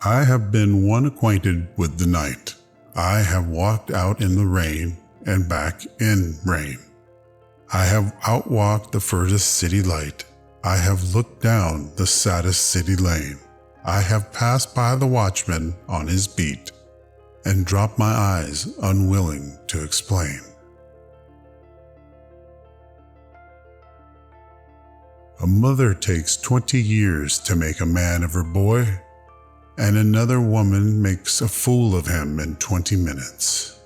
I have been one acquainted with the night. I have walked out in the rain and back in rain. I have outwalked the furthest city light. I have looked down the saddest city lane. I have passed by the watchman on his beat and dropped my eyes unwilling to explain. A mother takes 20 years to make a man of her boy, and another woman makes a fool of him in 20 minutes.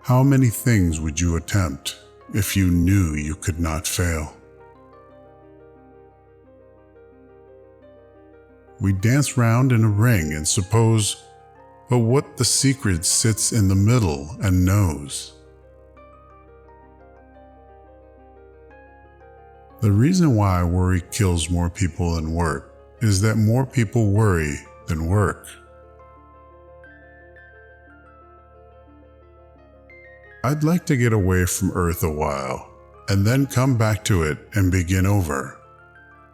How many things would you attempt if you knew you could not fail? We dance round in a ring and suppose, but what the secret sits in the middle and knows? The reason why worry kills more people than work is that more people worry than work. I'd like to get away from Earth a while, and then come back to it and begin over.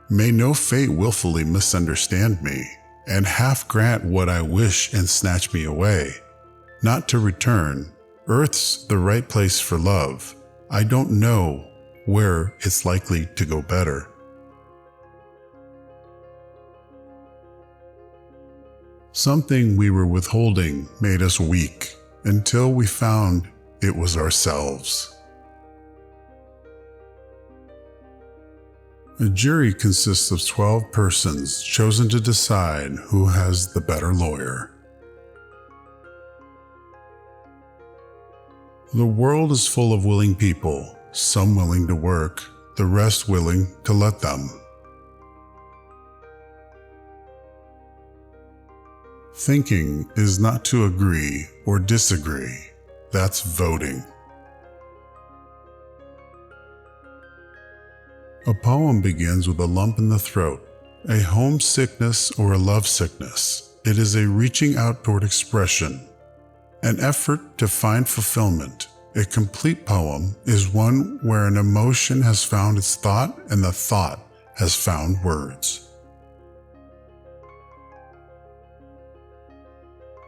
May no fate willfully misunderstand me, and half grant what I wish and snatch me away. Not to return, Earth's the right place for love. I don't know where it's likely to go better. Something we were withholding made us weak until we found it was ourselves. A jury consists of 12 persons chosen to decide who has the better lawyer. The world is full of willing people, some willing to work, the rest willing to let them. Thinking is not to agree or disagree. That's voting. A poem begins with a lump in the throat, a homesickness or a lovesickness. It is a reaching out toward expression, an effort to find fulfillment. A complete poem is one where an emotion has found its thought and the thought has found words.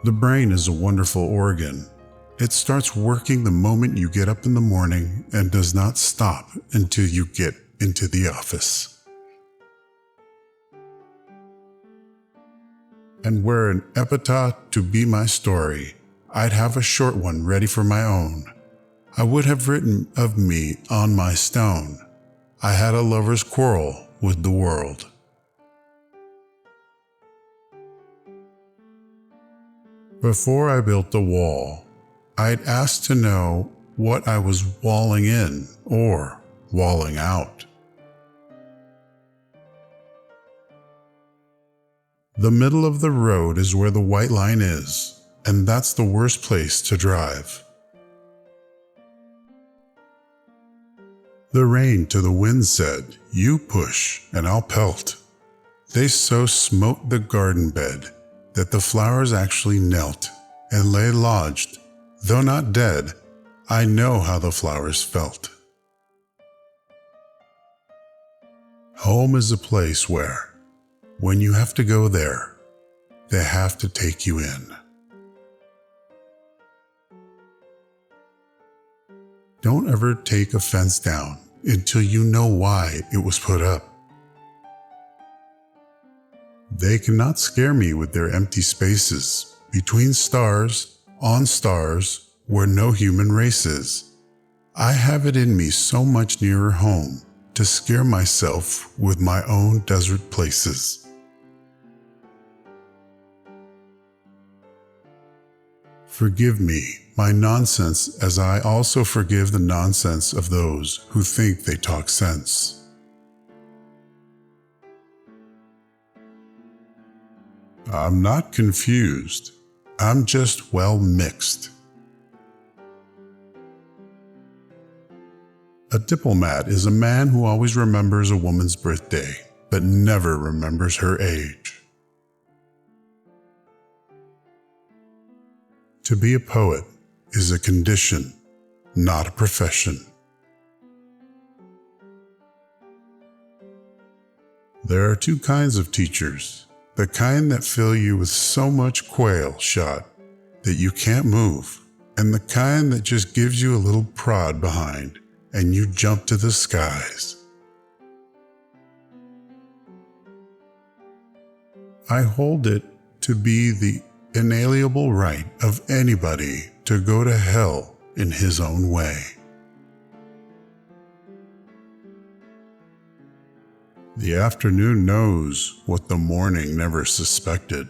The brain is a wonderful organ. It starts working the moment you get up in the morning and does not stop until you get into the office. And were an epitaph to be my story, I'd have a short one ready for my own. I would have written of me on my stone, I had a lover's quarrel with the world. Before I built the wall, I'd asked to know what I was walling in or walling out. The middle of the road is where the white line is, and that's the worst place to drive. The rain to the wind said, "You push and I'll pelt." They so smote the garden bed that the flowers actually knelt and lay lodged. Though not dead, I know how the flowers felt. Home is a place where, when you have to go there, they have to take you in. Don't ever take a fence down until you know why it was put up. They cannot scare me with their empty spaces between stars, on stars, where no human race is. I have it in me so much nearer home to scare myself with my own desert places. Forgive me my nonsense as I also forgive the nonsense of those who think they talk sense. I'm not confused. I'm just well mixed. A diplomat is a man who always remembers a woman's birthday, but never remembers her age. To be a poet is a condition, not a profession. There are two kinds of teachers. The kind that fill you with so much quail shot that you can't move, and the kind that just gives you a little prod behind and you jump to the skies. I hold it to be the inalienable right of anybody to go to hell in his own way. The afternoon knows what the morning never suspected.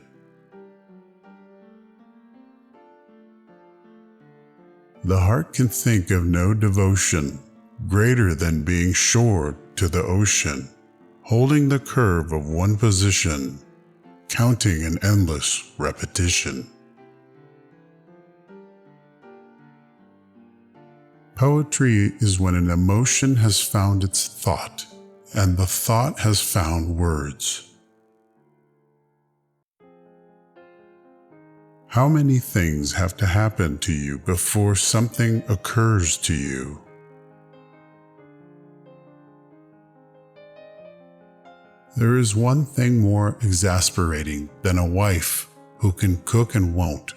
The heart can think of no devotion greater than being shored to the ocean, holding the curve of one position, counting an endless repetition. Poetry is when an emotion has found its thought, and the thought has found words. How many things have to happen to you before something occurs to you? There is one thing more exasperating than a wife who can cook and won't,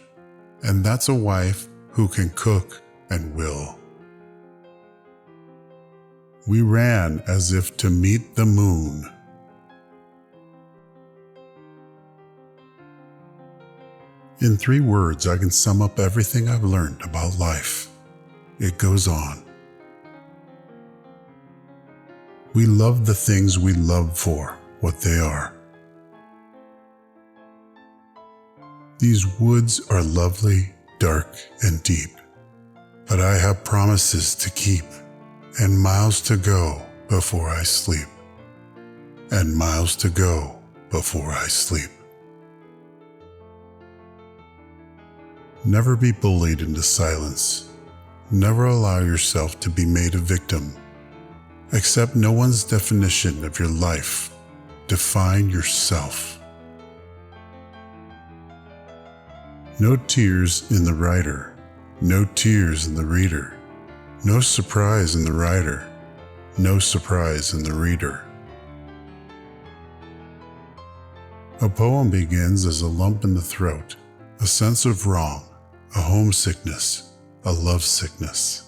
and that's a wife who can cook and will. We ran as if to meet the moon. In 3 words, I can sum up everything I've learned about life. It goes on. We love the things we love for what they are. These woods are lovely, dark, and deep, but I have promises to keep, and miles to go before I sleep, and miles to go before I sleep. Never be bullied into silence. Never allow yourself to be made a victim. Accept no one's definition of your life. Define yourself. No tears in the writer. No tears in the reader. No surprise in the writer. No surprise in the reader. A poem begins as a lump in the throat, a sense of wrong, a homesickness, a lovesickness.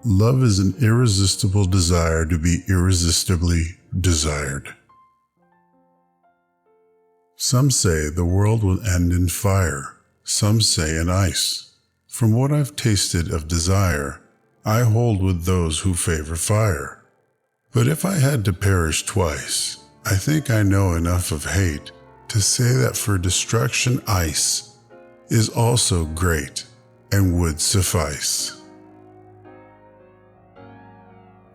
Love is an irresistible desire to be irresistibly desired. Some say the world will end in fire, some say in ice. From what I've tasted of desire, I hold with those who favor fire. But if I had to perish twice, I think I know enough of hate to say that for destruction ice is also great and would suffice.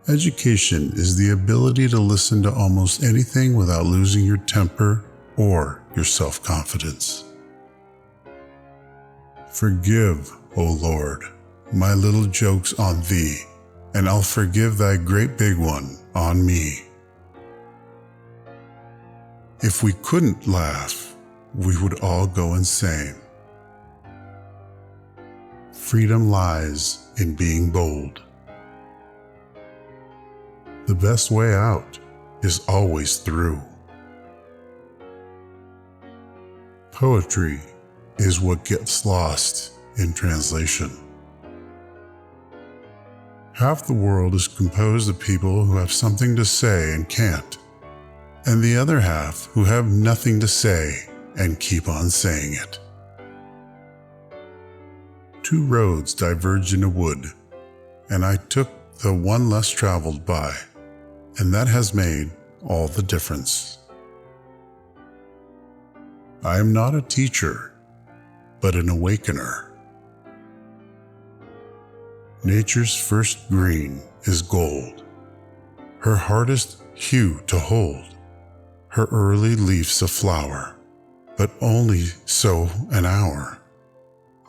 Education is the ability to listen to almost anything without losing your temper or your self-confidence. Forgive, O Lord, my little jokes on thee, and I'll forgive thy great big one on me. If we couldn't laugh, we would all go insane. Freedom lies in being bold. The best way out is always through. Poetry is what gets lost in translation. Half the world is composed of people who have something to say and can't, and the other half who have nothing to say and keep on saying it. 2 roads diverged in a wood, and I took the one less traveled by, and that has made all the difference. I am not a teacher, but an awakener. Nature's first green is gold, her hardest hue to hold, her early leaf's a flower, but only so an hour.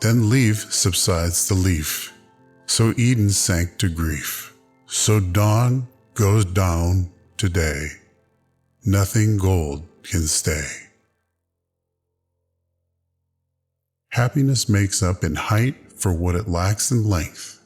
Then leaf subsides the leaf, so Eden sank to grief, so dawn goes down today. Nothing gold can stay. Happiness makes up in height for what it lacks in length.